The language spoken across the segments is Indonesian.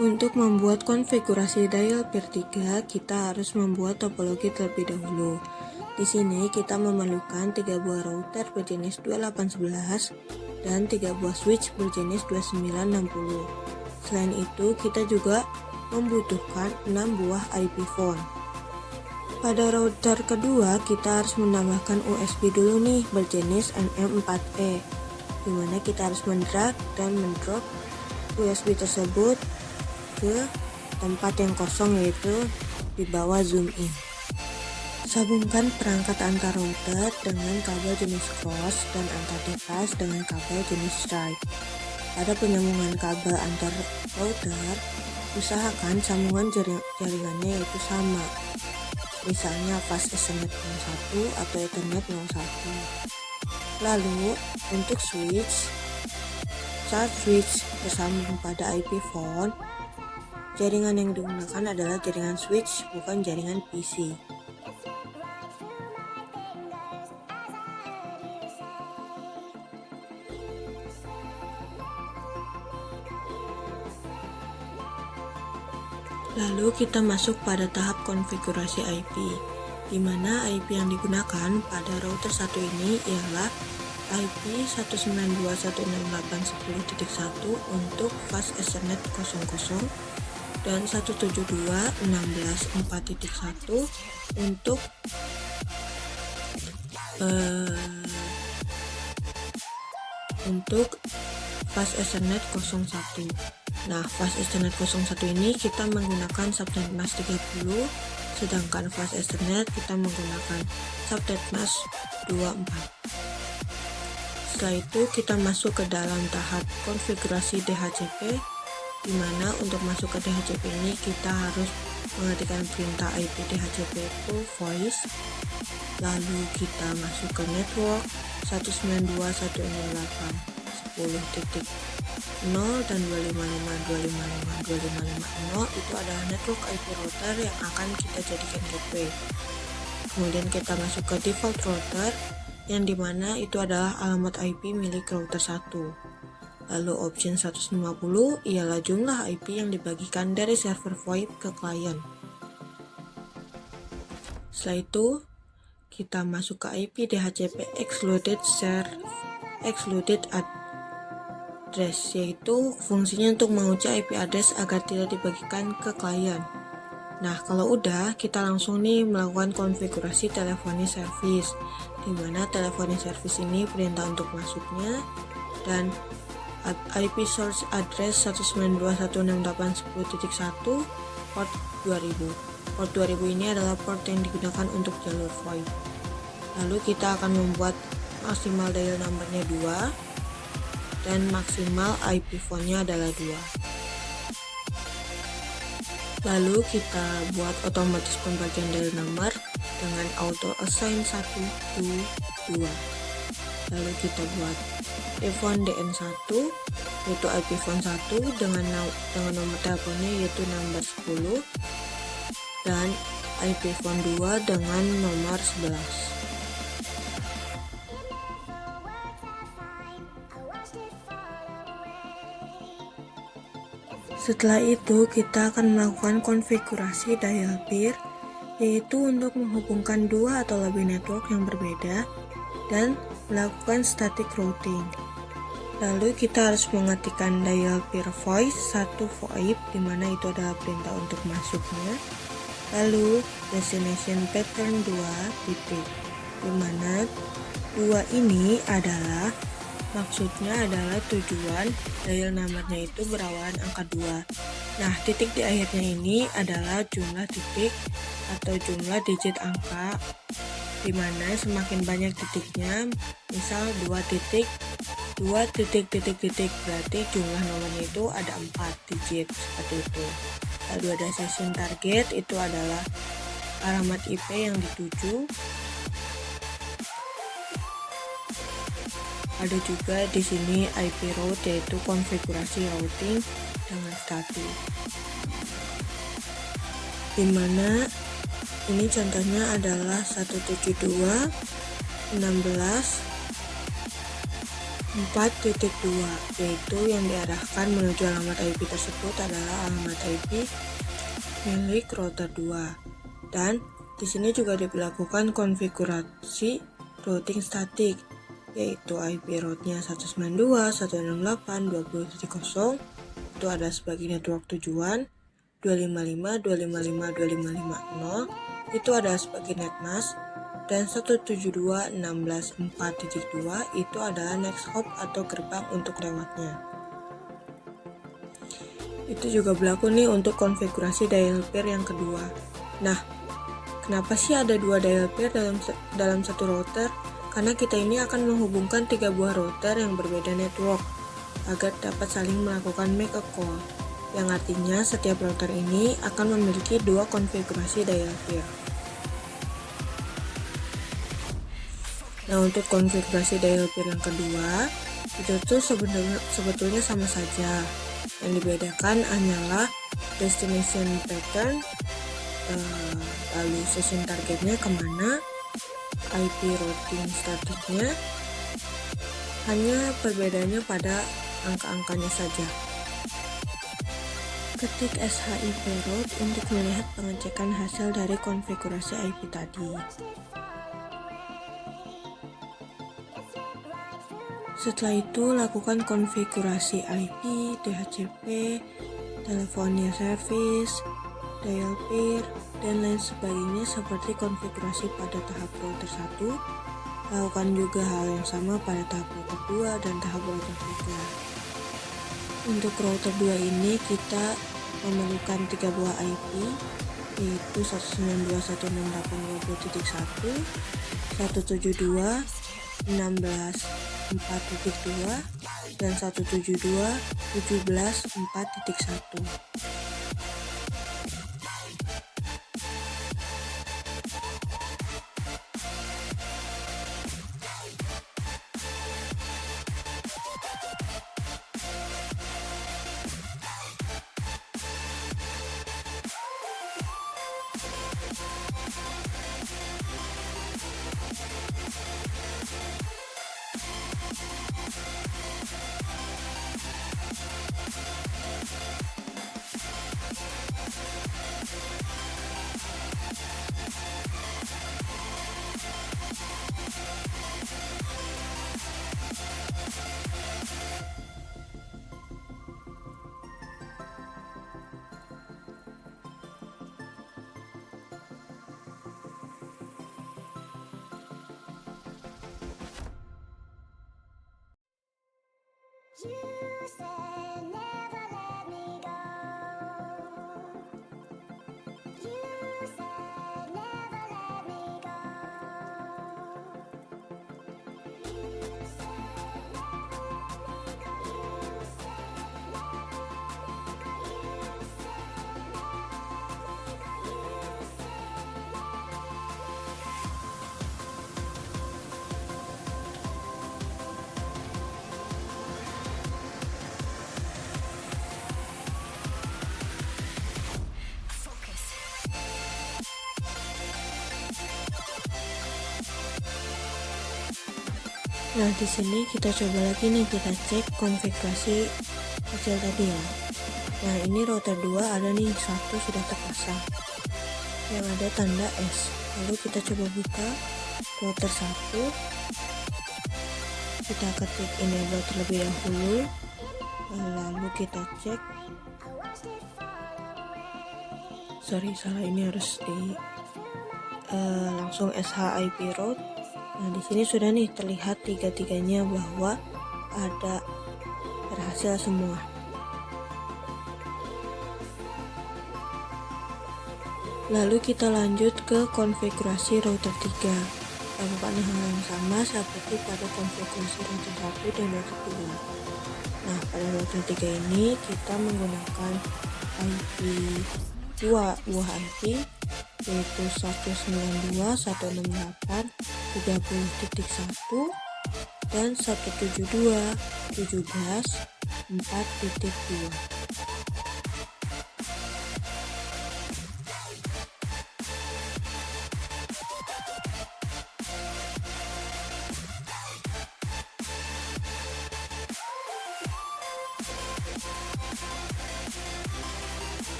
Untuk membuat konfigurasi dial peer 3, kita harus membuat topologi terlebih dahulu. Di sini kita memerlukan 3 buah router berjenis 2811 dan 3 buah switch berjenis 2960. Selain itu, kita juga membutuhkan 6 buah IP phone. Pada router kedua, kita harus menambahkan USB dulu nih berjenis NM4E, dimana kita harus mendrag dan mendrop USB tersebut ke tempat yang kosong, yaitu di bawah zoom in. Sambungkan perangkat antar router dengan kabel jenis cross dan antar device dengan kabel jenis stripe. Pada penyambungan kabel antar router, usahakan sambungan jaringannya yaitu sama, misalnya fast Ethernet 01 atau Ethernet 01. Lalu untuk switch, saat switch tersambung pada IP phone, jaringan yang digunakan adalah jaringan switch, bukan jaringan PC. Lalu kita masuk pada tahap konfigurasi IP, di mana IP yang digunakan pada router satu ini ialah IP 192.168.10.1 untuk fast Ethernet 00 dan 172.16.4.1 untuk fast Ethernet 01. Nah, fast Ethernet 01 ini kita menggunakan subnet mask 30, sedangkan fast Ethernet kita menggunakan subnet mask 24. Setelah itu kita masuk ke dalam tahap konfigurasi DHCP, di mana untuk masuk ke DHCP ini kita harus mengetikkan perintah IP DHCP itu voice, lalu kita masuk ke network 192.168.10.0 dan 255.255.255.0 itu adalah network IP router yang akan kita jadikan gateway. Kemudian kita masuk ke default router, yang dimana itu adalah alamat IP milik router 1. Lalu option 150 ialah jumlah IP yang dibagikan dari server VoIP ke klien. Setelah itu, kita masuk ke IP DHCP excluded address, yaitu fungsinya untuk mengunci IP address agar tidak dibagikan ke klien. Nah, kalau udah, kita langsung nih melakukan konfigurasi telephony service, di mana telephony service ini perintah untuk masuknya dan IP source address 192.168.10.1 port 2000. Port 2000 ini adalah port yang digunakan untuk jalur VoIP. Lalu kita akan membuat maksimal dial numbernya 2 dan maksimal IP phone-nya adalah 2. Lalu kita buat otomatis pembagian dial number dengan auto assign 1 to 2. Lalu kita buat iPhone DN1 yaitu IP phone 1 dengan nomor teleponnya yaitu nomor 10 dan IP phone 2 dengan nomor 11. Setelah itu kita akan melakukan konfigurasi dial peer, yaitu untuk menghubungkan dua atau lebih network yang berbeda dan melakukan static routing. Lalu kita harus mengetikkan dial peer voice 1 VoIP, dimana itu adalah perintah untuk masuknya. Lalu destination pattern 2 titik, dimana 2 ini adalah maksudnya adalah tujuan dial numbernya itu berawalan angka 2. Nah, titik di akhirnya ini adalah jumlah titik atau jumlah digit angka, dimana semakin banyak titiknya, misal 2 titik, berarti jumlah nomornya itu ada 4 digit, seperti itu. Lalu ada session target, itu adalah alamat IP yang dituju. Ada juga di sini IP route, yaitu konfigurasi routing dengan static. Dimana ini contohnya adalah 172.16.4.1 4.2, yaitu yang diarahkan menuju alamat IP tersebut adalah alamat IP milik router 2. Dan di sini juga dilakukan konfigurasi routing statik, yaitu IP route-nya 192.168.20.0 itu ada sebagai network tujuan, 255.255.255.0 itu ada sebagai netmask, dan 172.16.4.2 itu adalah next hop atau gerbang untuk lewatnya. Itu juga berlaku nih untuk konfigurasi dial pair yang kedua. Nah, kenapa sih ada dua dial pair dalam satu router? Karena kita ini akan menghubungkan 3 buah router yang berbeda network agar dapat saling melakukan make a call, yang artinya setiap router ini akan memiliki dua konfigurasi dial pair. Nah, untuk konfigurasi dial pair yang kedua, itu tuh sebetulnya sama saja. Yang dibedakan hanyalah destination pattern, lalu session targetnya kemana, IP routing statiknya, hanya perbedaannya pada angka-angkanya saja. Ketik SHIP route untuk melihat pengecekan hasil dari konfigurasi IP tadi. Setelah itu, lakukan konfigurasi IP, DHCP, teleponia service, dial pair, dan lain sebagainya seperti konfigurasi pada tahap router 1. Lakukan juga hal yang sama pada tahap router 2 dan tahap router 3. Untuk router 2 ini kita memerlukan 3 buah IP, yaitu 192.168.20.1, 172.16.4.2, dan 172.17.4.1. You said never let me go. You said never let me go. You said never let me go. You said never let me go. You said never let me go. You said Nah, di sini kita coba lagi nih, kita cek konfigurasi kecil tadi ya. Nah, ini router 2 ada nih, satu sudah terpasang yang ada tanda S. Lalu kita coba buka router 1, kita ketik enable terlebih dahulu, lalu kita cek. Salah, ini harus di langsung SHIP route. Nah, di sini sudah nih terlihat tiga-tiganya bahwa ada berhasil semua. Lalu kita lanjut ke konfigurasi router 3. Lakukan hal yang sama seperti pada konfigurasi router 1 dan router 2. Nah, pada router 3 ini kita menggunakan IP 2 buah IP, yaitu 192.168.30.1 dan 172.17.4.2.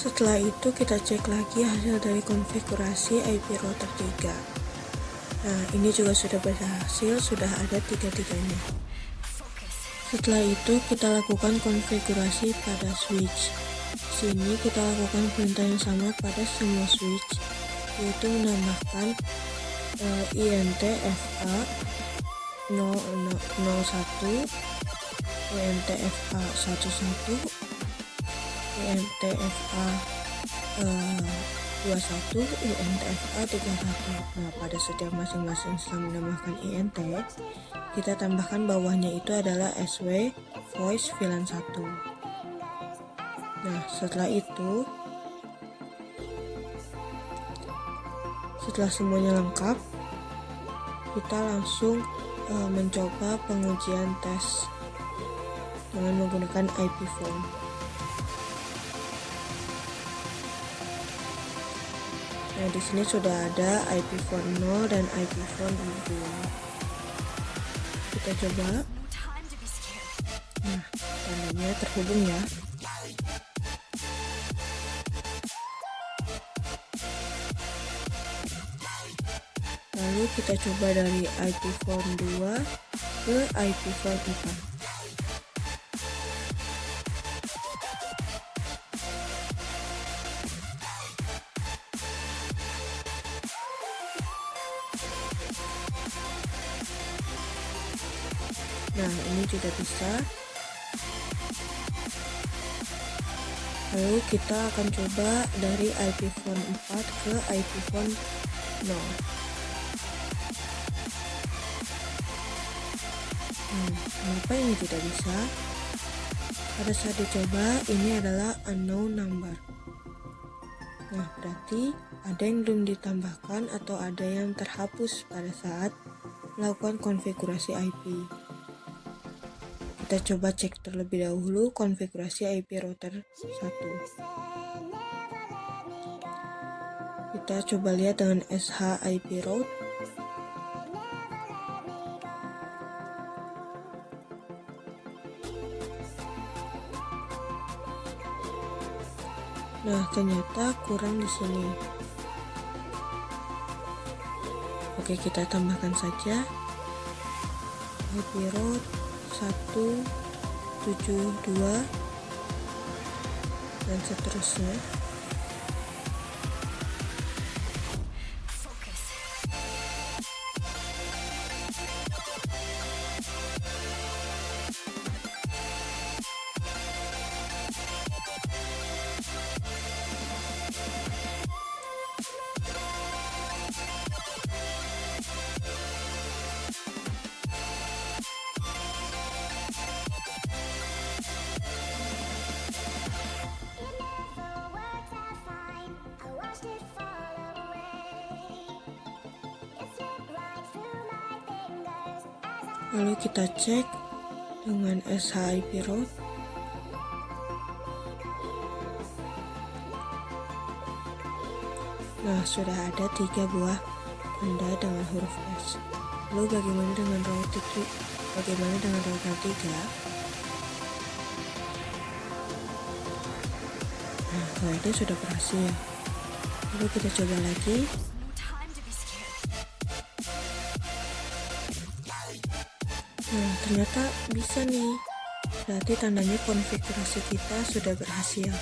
Setelah itu kita cek lagi hasil dari konfigurasi IP router 3. Nah, ini juga sudah berhasil, sudah ada tiga-tiganya. Setelah itu kita lakukan konfigurasi pada switch. Sini kita lakukan perintah yang sama pada semua switch, yaitu menambahkan INTFA 001, INTFA 11, INTFA 21, INTFA 31. Nah, pada setiap masing-masing setelah menambahkan INT, kita tambahkan bawahnya itu adalah SW voice VLAN 1. Nah, setelah itu, setelah semuanya lengkap, kita langsung mencoba pengujian tes dengan menggunakan IP phone. Nah, di sini sudah ada IP phone 0 dan IP phone 2. Kita coba. Nah, tandanya terhubung ya. Lalu kita coba dari IP phone 2 ke IP phone 4. Nah, ini tidak bisa. Lalu kita akan coba dari IP phone 4 ke IP phone 0. Kenapa ini tidak bisa? Pada saat dicoba, ini adalah unknown number. Nah, berarti ada yang belum ditambahkan atau ada yang terhapus pada saat melakukan konfigurasi IP. Kita coba cek terlebih dahulu konfigurasi IP router 1. Kita coba lihat dengan SH IP route. Nah, ternyata kurang di sini. Oke, kita tambahkan saja IP route 172 dan seterusnya. Lalu kita cek dengan SH IP route. Nah, sudah ada 3 buah tanda dengan huruf S. Lalu bagaimana dengan router 3? Bagaimana dengan router 3? Nah, kalau itu sudah berhasil. Lalu kita coba lagi. Nah, ternyata bisa nih. Berarti tandanya konfigurasi kita sudah berhasil.